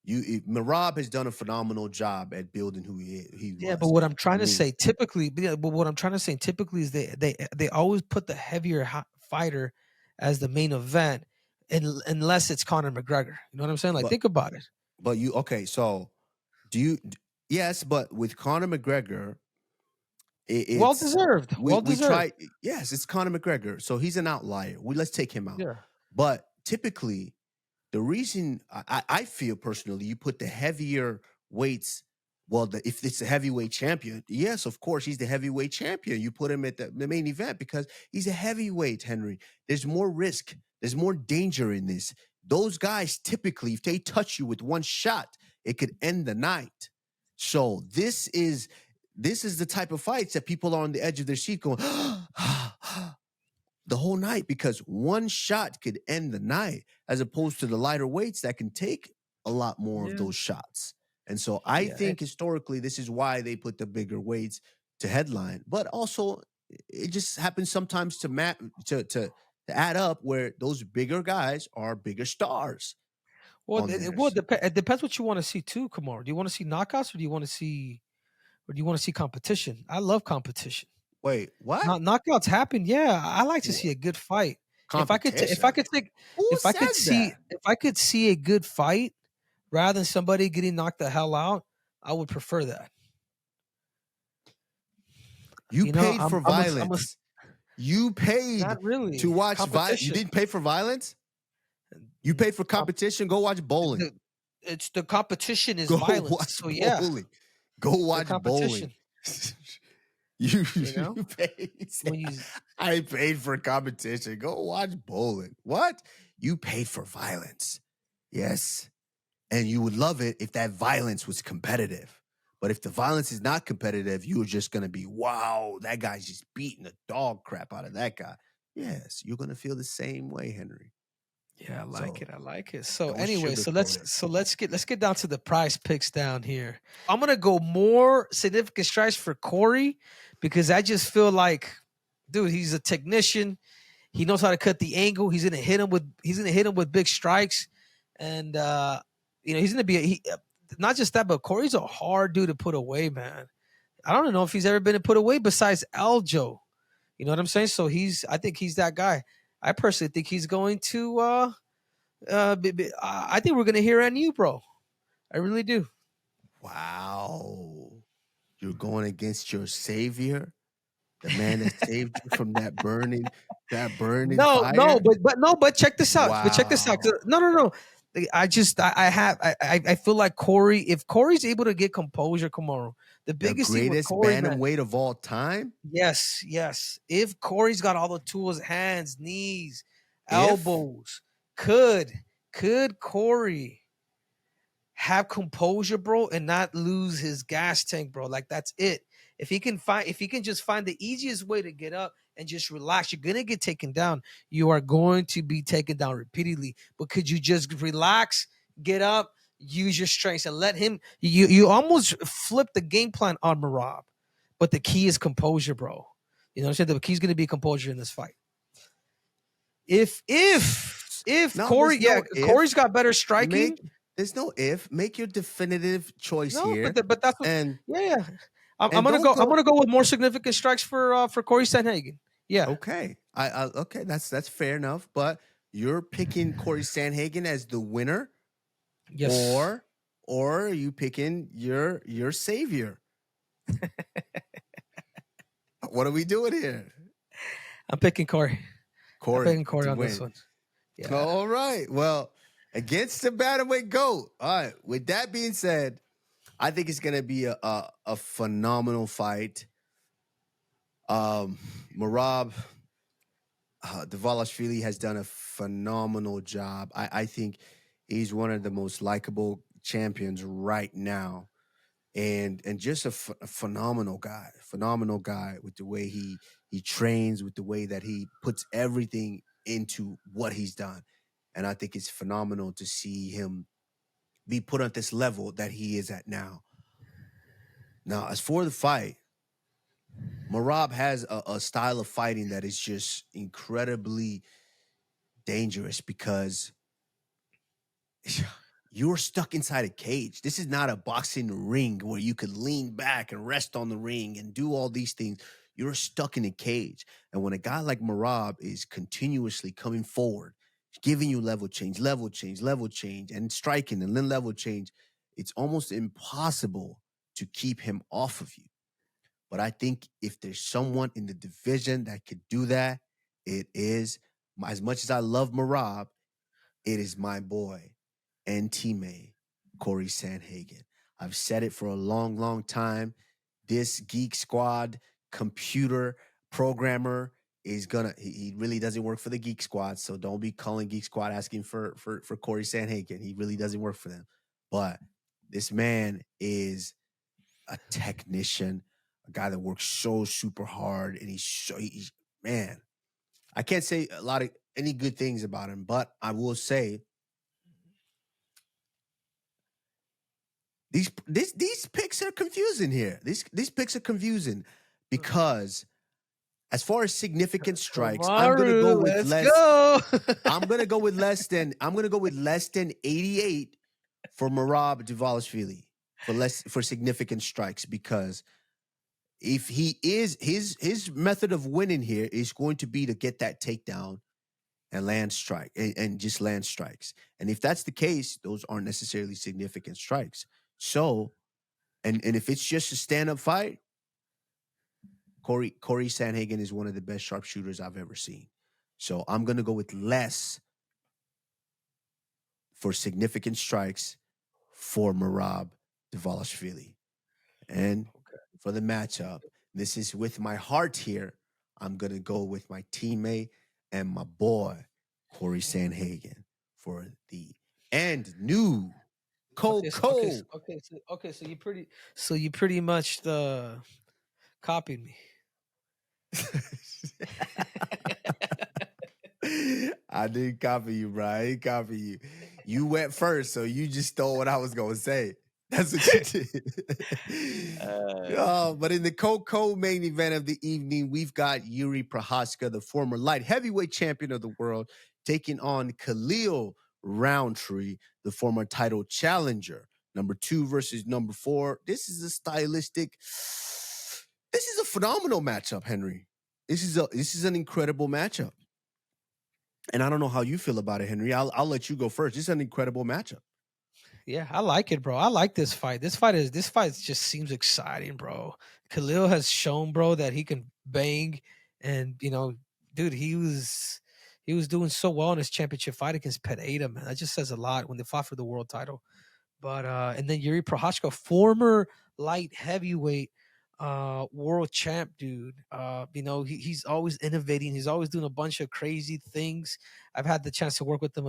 Merab has done a phenomenal job at building who he yeah, but was. what I'm trying I to mean, say typically, but what I'm trying to say typically is they always put the heavier fighter as the main event, unless it's Conor McGregor. You know what I'm saying? Like, but think about it. but you okay? So do you? Yes, but with Conor McGregor, Well it's deserved. Well we deserved. try. Yes, it's Conor McGregor, so he's an outlier. Let's take him out. Yeah. But typically, the reason I feel personally, you put the heavier weights. Well, if it's a heavyweight champion, yes, of course, he's the heavyweight champion. You put him at the main event because he's a heavyweight, Henry. There's more risk. There's more danger in this. Those guys typically, if they touch you with one shot, it could end the night. So this is the type of fights that people are on the edge of their seat going the whole night because one shot could end the night as opposed to the lighter weights that can take a lot more of Yeah. those shots. And so I Yeah. think historically this is why they put the bigger weights to headline, but also it just happens sometimes to map to add up where those bigger guys are bigger stars Well, on it, there. it, well, it depends what you want to see too, Kamar. Do you want to see knockouts, or do you want to see competition? I love competition. Wait, what? Knockouts happen. Yeah, I like to see a good fight. If I Competition? could take, Who says that? if I could see a good fight rather than somebody getting knocked the hell out, I would prefer that. You You know, paid for I'm a violence. You paid not to really watch violence. You competition. didn't pay for violence? You paid for Com- competition? Go watch bowling. it's the competition is Go violence. watch So yeah, bowling. Go the watch bowling. competition. you You know, you paid. when you I paid for competition. Go watch bowling. What? You paid for violence. Yes. And you would love it if that violence was competitive. But if the violence is not competitive, you're just going to be, wow, that guy's just beating the dog crap out of that guy. Yes, you're going to feel the same way, Henry. Yeah, I like So it. I like it. So don't anyway, sugarcoat it. let's get down to the prize picks down here. I'm gonna go more significant strikes for Cory because I just feel like, dude, he's a technician. He knows how to cut the angle. He's gonna hit him with big strikes, and he's gonna be not just that, but Cory's a hard dude to put away, man. I don't know if he's ever been put away besides Aljo. You know what I'm saying? So I think he's that guy. I personally think he's going to. I think we're gonna hear on you, bro. I really do. Wow. You're going against your savior, the man that saved you from that burning No, fire. but check this out. But check this out. Wow. No. I feel like Cory. If Cory's able to get composure tomorrow, the The biggest thing with greatest Cory, man. bantamweight of all time. Yes. If Cory's got all the tools, hands, knees, elbows, could Cory have composure, bro, and not lose his gas tank, bro? Like, that's it. If he can just find the easiest way to get up and just relax, you're gonna get taken down. You are going to be taken down repeatedly. But could you just relax, get up, use your strengths, and let him? You almost flip the game plan on Merab, but the key is composure, bro. You know what I'm saying? The key's gonna be composure in this fight. If No, Cory, there's no if. Cory's got better striking. There's no if. Make your definitive choice No, here. but that's what, And yeah. I'm and gonna don't go. go. I'm gonna go with more significant strikes for Cory Sandhagen. Yeah. Okay. I okay, that's fair enough. But you're picking Cory Sandhagen as the winner, Yes. or are you picking your savior? What are we doing here? I'm picking Cory. I'm Cory picking Cory to on this win. one. Yeah. All right. Well, against the bantamweight GOAT. All right. With that being said, I think it's gonna be a phenomenal fight. Merab Dvalishvili has done a phenomenal job. I think he's one of the most likable champions right now, and just a phenomenal guy with the way he trains, with the way that he puts everything into what he's done, and I think it's phenomenal to see him be put at this level that he is at now. Now, as for the fight, Merab has a style of fighting that is just incredibly dangerous because you're stuck inside a cage. This is not a boxing ring where you could lean back and rest on the ring and do all these things. You're stuck in a cage. And when a guy like Merab is continuously coming forward, giving you level change, and striking and then level change, it's almost impossible to keep him off of you. But I think if there's someone in the division that could do that, it is, as much as I love Merab, it is my boy and teammate, Cory Sandhagen. I've said it for a long, long time. This Geek Squad computer programmer is he really doesn't work for the Geek Squad, so don't be calling Geek Squad asking for Cory Sandhagen. He really doesn't work for them. But this man is a technician, a guy that works so super hard, and he's man. I can't say any good things about him, but I will say these picks are confusing here. These picks are confusing because as far as significant strikes, I'm gonna go with less. I'm gonna go with less than 88 for Merab Dvalishvili for significant strikes, because if he is his method of winning here is going to be to get that takedown and land strike and just land strikes. And if that's the case, those aren't necessarily significant strikes. So, and if it's just a stand-up fight, Cory Sandhagen is one of the best sharpshooters I've ever seen. So I'm gonna go with less for significant strikes for Merab Dvalishvili. And for the matchup, this is with my heart here. I'm gonna go with my teammate and my boy, Cory Sandhagen, for the new Coco. So you pretty much copied me. I didn't copy you, bro. I didn't copy you. You went first, so you just stole what I was gonna say. That's what you did. But in the Coco main event of the evening, we've got Jiri Prochazka, the former light heavyweight champion of the world, taking on Khalil Roundtree, the former title challenger. Number 2 versus number 4. This is a phenomenal matchup, Henry. This is an incredible matchup. And I don't know how you feel about it, Henry. I'll let you go first. This is an incredible matchup. Yeah, I like it, bro. I like this fight. This fight just seems exciting, bro. Khalil has shown, bro, that he can bang, and dude, he was doing so well in his championship fight against Pereira, man. That just says a lot when they fought for the world title. But and then Jiri Prochazka, former light heavyweight world champ, dude. He's always innovating. He's always doing a bunch of crazy things. I've had the chance to work with him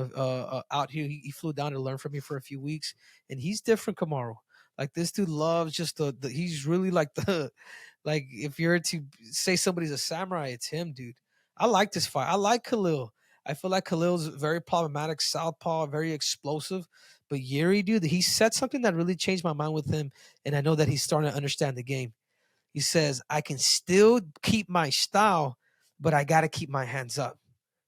out here. He flew down to learn from me for a few weeks, and he's different, Kamaru. Like, this dude loves just he's really like like, if you're to say somebody's a samurai, it's him, dude. I like this fight. I like Khalil. I feel like Khalil's very problematic, southpaw, very explosive. But Jiri, dude, he said something that really changed my mind with him, and I know that he's starting to understand the game. He says, I can still keep my style, but I got to keep my hands up.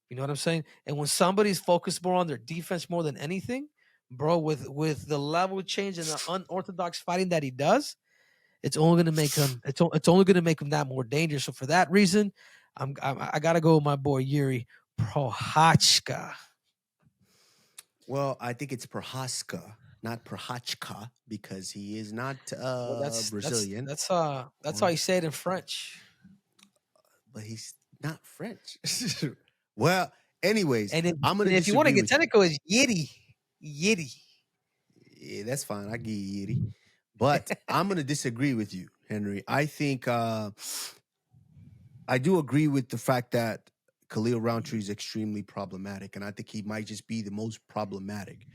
You know what I'm saying? And when somebody's focused more on their defense more than anything, bro, with the level change and the unorthodox fighting that he does, it's only going to make him it's only going to make him that more dangerous. So for that reason, I got to go with my boy Jiri Prochazka. Well, I think it's Prochazka, not Prochazka, because he is not Brazilian. That's how you say it in French. But he's not French. Well, anyways, and I'm gonna. If you want to get technical, it's Jiri. Yeah, that's fine. I give you Jiri. But I'm gonna disagree with you, Henry. I think I do agree with the fact that Khalil Roundtree is extremely problematic, and I think he might just be the most problematic.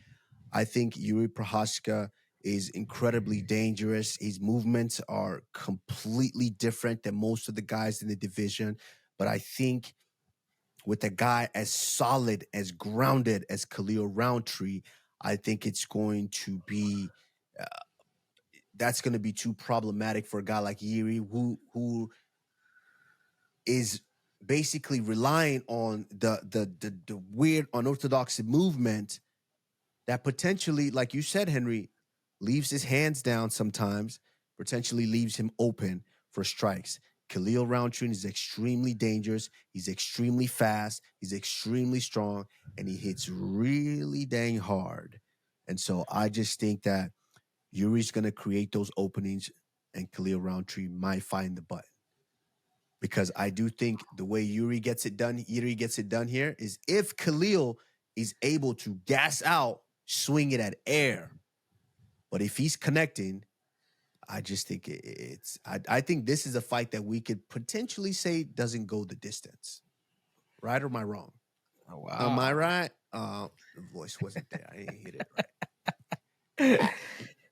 I think Jiri Prochazka is incredibly dangerous. His movements are completely different than most of the guys in the division. But I think with a guy as solid, as grounded as Khalil Roundtree, I think it's going to be that's going to be too problematic for a guy like Jiri, who is basically relying on the weird unorthodox movement that potentially, like you said, Henry, leaves his hands down sometimes, potentially leaves him open for strikes. Khalil Roundtree is extremely dangerous. He's extremely fast. He's extremely strong, and he hits really dang hard. And so I just think that Yuri's going to create those openings, and Khalil Roundtree might find the button. Because I do think the way Jiri gets it done here is if Khalil is able to gas out, swing it at air. But if he's connecting, I just think I think this is a fight that we could potentially say doesn't go the distance. Right or am I wrong? Oh, wow. Am I right? The voice wasn't there. I didn't hit it right.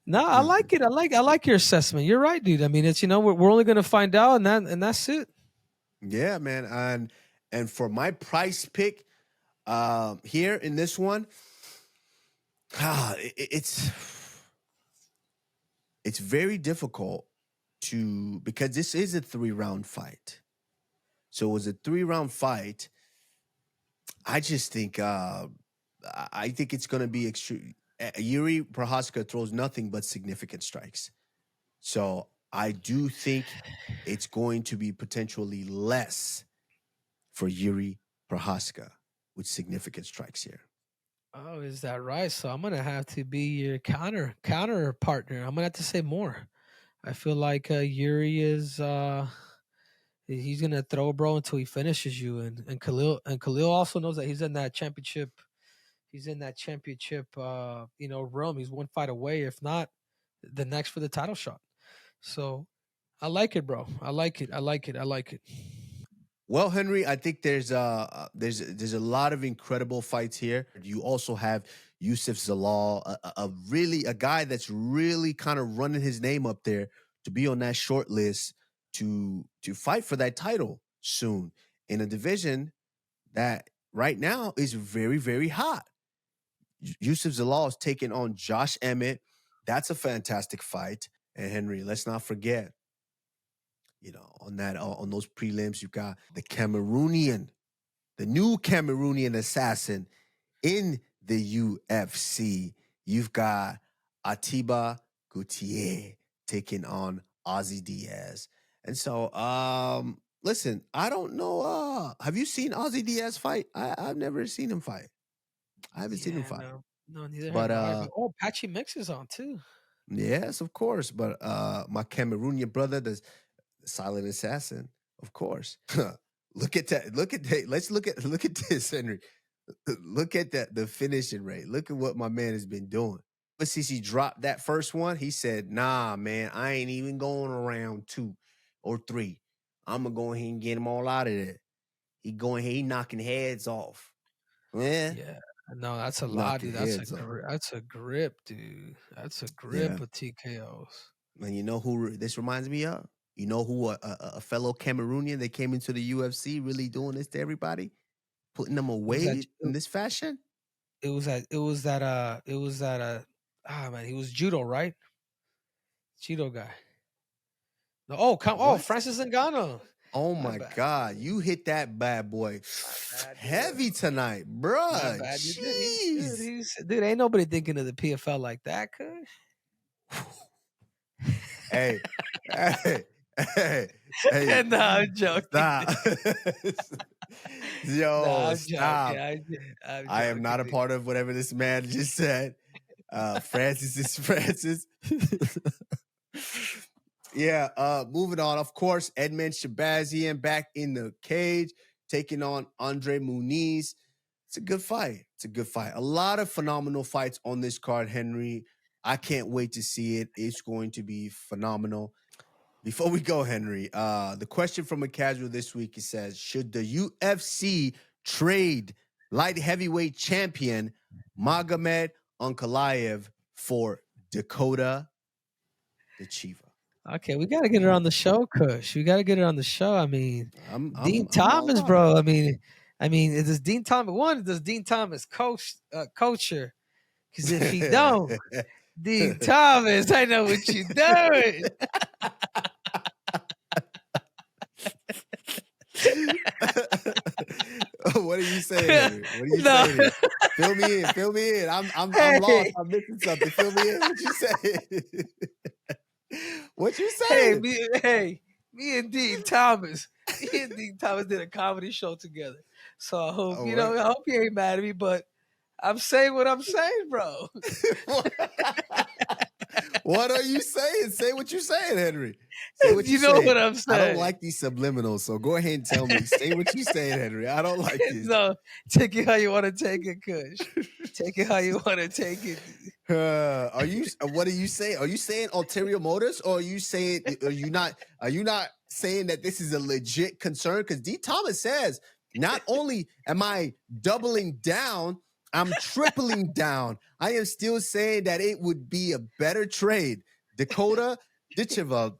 No, I like it. I like your assessment. You're right, dude. I mean, it's we're only gonna find out, and that's it. Yeah, man. And for my price pick, here in this one, it's very difficult because this is a 3-round fight. So it was a 3-round fight. I just think I think it's going to be extreme. Jiri Prochazka throws nothing but significant strikes. So I do think it's going to be potentially less for Jiri Prochazka with significant strikes here. Oh, is that right? So I'm gonna have to be your counter partner. I'm gonna have to say more. I feel like Jiri is he's gonna throw, bro, until he finishes you, and Khalil also knows that he's in that championship. He's in that championship, realm. He's one fight away, if not the next for the title shot. So I like it, bro. I like it. Well, Henry, I think there's a lot of incredible fights here. You also have Youssef Zalal, a guy that's really kind of running his name up there to be on that short list to fight for that title soon in a division that right now is very, very hot. Youssef Zalal is taking on Josh Emmett. That's a fantastic fight. And Henry, let's not forget, on those prelims, you've got the new Cameroonian assassin in the UFC. You've got Atiba Gutierrez taking on Ozzy Diaz. And so, listen, I don't know. Have you seen Ozzy Diaz fight? I've never seen him fight. I haven't seen him fight. No, neither But have I. Oh, Patchy Mix is on too. Yes, of course. But my Cameroonian brother, the silent assassin, of course. Look at that. Let's look at this, Henry. Look at the finishing rate. Look at what my man has been doing. But since he dropped that first one, he said, "Nah, man, I ain't even going around 2 or 3. I'm gonna go ahead and get him all out of there." He knocking heads off. Yeah. No, that's a lot, dude. That's a grip, dude. That's a grip of TKOs. And you know who this reminds me of? You know who a fellow Cameroonian that came into the UFC really doing this to everybody, putting them away in this fashion? It was that man, he was judo, right? Judo guy. No, Francis Ngannou. Oh my God, you hit that bad boy heavy tonight, bro. Jeez. Dude, ain't nobody thinking of the PFL like that, cuz. Hey. No, I'm joking. Stop. Yo, stop. I am not a part of whatever this man just said. Francis is Francis. Yeah, moving on. Of course, Edmund Shabazian back in the cage, taking on Andre Muniz. It's a good fight. A lot of phenomenal fights on this card, Henry. I can't wait to see it. It's going to be phenomenal. Before we go, Henry, the question from a casual this week, it says, should the UFC trade light heavyweight champion Magomed Ankalaev for Dakota Ditcheva? Okay, we got to get her on the show, Kush. We got to get her on the show. I mean, Dean Thomas, bro. I mean, does Dean Thomas coach her? Because if he don't, Dean Thomas, I know what you're doing. What are you saying, Henry? What are you saying? Here? Fill me in. I'm lost. I'm missing something. Fill me in. What you saying? What you saying? Me and Dean Thomas. Me and Dean Thomas did a comedy show together. So I hope I hope you ain't mad at me, but I'm saying what I'm saying, bro. What are you saying? Say what you're saying, Henry. Say what you know saying. what I'm saying. I don't like these subliminals, so go ahead and tell me. Say what you're saying, Henry. I don't like this. No, take it how you want to take it, Kush. Take it how you want to take it. Are you? What are you saying? Are you saying ulterior motives, or are you saying? Are you not saying that this is a legit concern? Because D. Thomas says, not only am I doubling down, I'm tripling down. I am still saying that it would be a better trade. Dakota, Ditcheva,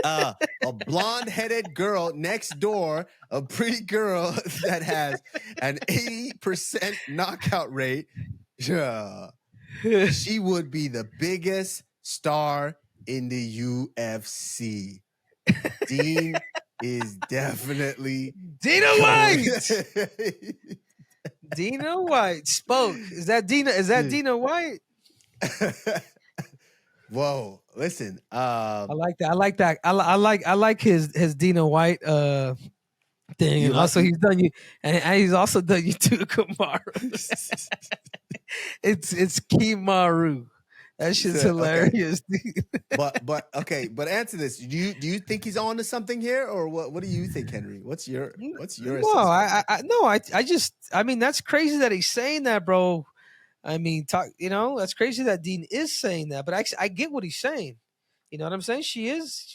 a blonde-headed girl next door, a pretty girl that has an 80% knockout rate. She would be the biggest star in the UFC. Dean is definitely Dina White. Dina White spoke. Is that Dina? Is that Dina White? Whoa! Listen, I like that. I like that. I like his Dina White thing, and also he's done you, and he's also done you too, Kamaru. it's Kamaru. That shit's hilarious. Okay. but answer this. Do you think he's on to something here, or what do you think, Henry? What's your No, assessment? I mean, that's crazy that he's saying that, bro. I mean, that's crazy that Dean is saying that, but I get what he's saying. You know what I'm saying? She is,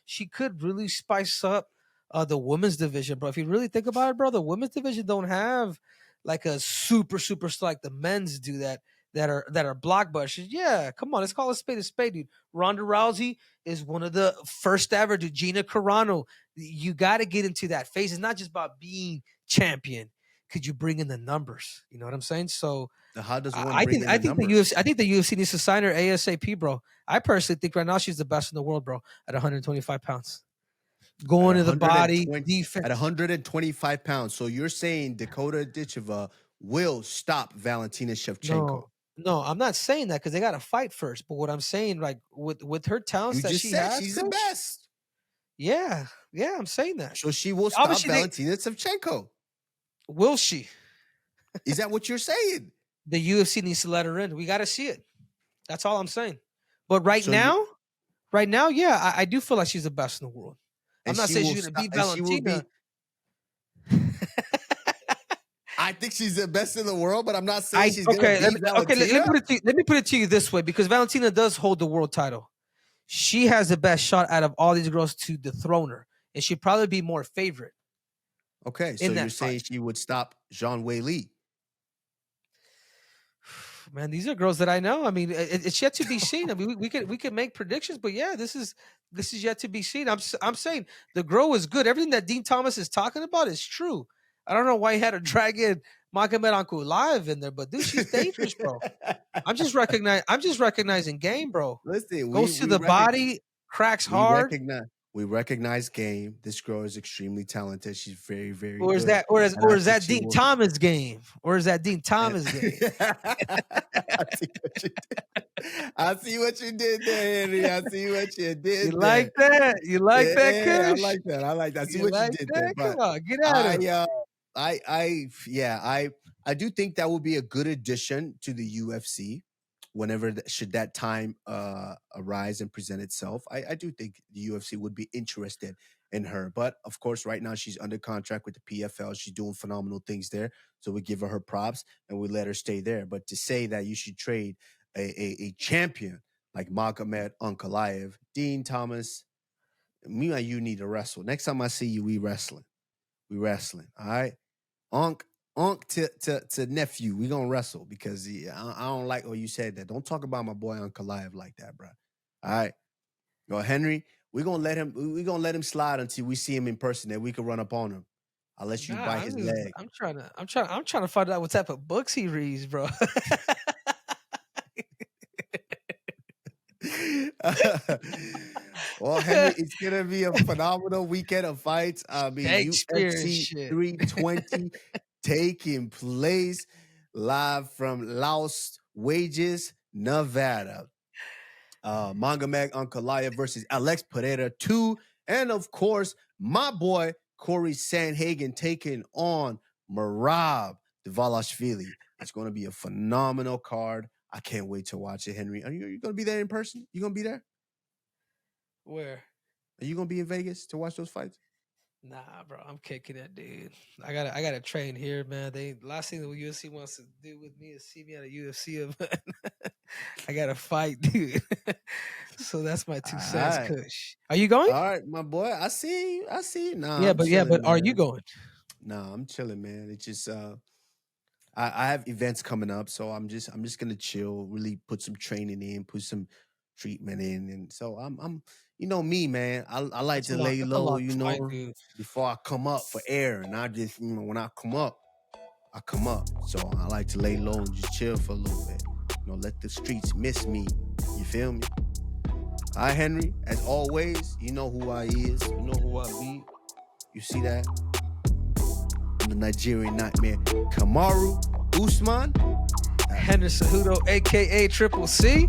she could really spice up the women's division, bro. If you really think about it, bro, the women's division don't have like a super star like the men's do that are blockbusters. Yeah, come on, let's call a spade, dude. Ronda Rousey is one of the first ever to Gina Carano. You got to get into that phase. It's not just about being champion. Could you bring in the numbers? You know what I'm saying? So how does one I bring think in the numbers? I think the UFC needs to sign her ASAP, bro. I personally think right now she's the best in the world, bro, at 125 pounds. Going to the body, defense. At 125 pounds. So you're saying Dakota Ditcheva will stop Valentina Shevchenko? No, I'm not saying that because they got to fight first. But what I'm saying, like with her talents that she has, she's the best. Yeah, I'm saying that. So she will stop Valentina Shevchenko. Will she? Is that what you're saying? The UFC needs to let her in. We got to see it. That's all I'm saying. But right now, yeah, I do feel like she's the best in the world. I'm not saying she's going to beat Valentina. I think she's the best in the world, but I'm not saying she's going to beat Valentina. Okay, let me put it to you this way, because Valentina does hold the world title. She has the best shot out of all these girls to dethrone her, and she'd probably be more favorite. Okay, so you're saying she would stop Zhang Weili? Man, these are girls that I know. I mean, it's yet to be seen. I mean, we can make predictions, but yeah, this is yet to be seen. I'm saying the girl is good. Everything that Dean Thomas is talking about is true. I don't know why he had to drag in Ankalaev in there, but dude, she's dangerous, bro. I'm just recognizing game, bro. Listen, goes to the body, cracks hard. We recognize game. This girl is extremely talented. She's very, very good. Or is that Dean Thomas game? Or is that Dean Thomas game? I see what you did there, Henry. I see what you did. You like that? You like that, Kush? I like that. I see what you did there. Come on, get out of it. I do think that would be a good addition to the UFC. Whenever should that time arise and present itself, I do think the UFC would be interested in her. But of course, right now she's under contract with the PFL. She's doing phenomenal things there, so we give her props and we let her stay there. But to say that you should trade a champion like Magomed Ankalaev, Dean Thomas, me and you need to wrestle. Next time I see you, we wrestling. All right, Unc to nephew, we gonna wrestle because I don't like what you said that. Don't talk about my boy Ankalaev like that, bro. All right, Henry, we're gonna let him slide until we see him in person that we can run up on him. I'll let you Nah, bite his leg. I'm trying to find out what type of books he reads, bro. Well, Henry, it's gonna be a phenomenal weekend of fights. I mean, Shakespeare and UFC shit. 320 taking place live from Las Vegas, Nevada. Magomed Ankalaev versus Alex Pereira 2, and of course, my boy Cory Sandhagen taking on Merab Dvalishvili. It's going to be a phenomenal card. I can't wait to watch it, Henry. Are you going to be there in person? You going to be there? Where? Are you going to be in Vegas to watch those fights? Nah, bro, I'm kicking that, dude. I gotta train here, man. Last thing the UFC wants to do with me is see me at a UFC event. I gotta fight, dude. So that's my 2 cents, All right. Kush. Are you going? All right, my boy. I see you. I see you. Nah, yeah, I'm but chilling, are you man. going? Nah, I'm chilling, man. It's just I have events coming up, so I'm just gonna chill, really put some training in, put some treatment in, and so I'm you know me, man. I like to lay low, you know, before I come up for air, and I just when I come up, I come up. So I like to lay low and just chill for a little bit, you know, let the streets miss me. You feel me? All right, Henry. As always, you know who I is, you know who I be. You see that? The Nigerian Nightmare, Kamaru Usman, Henry Cejudo, aka Triple C.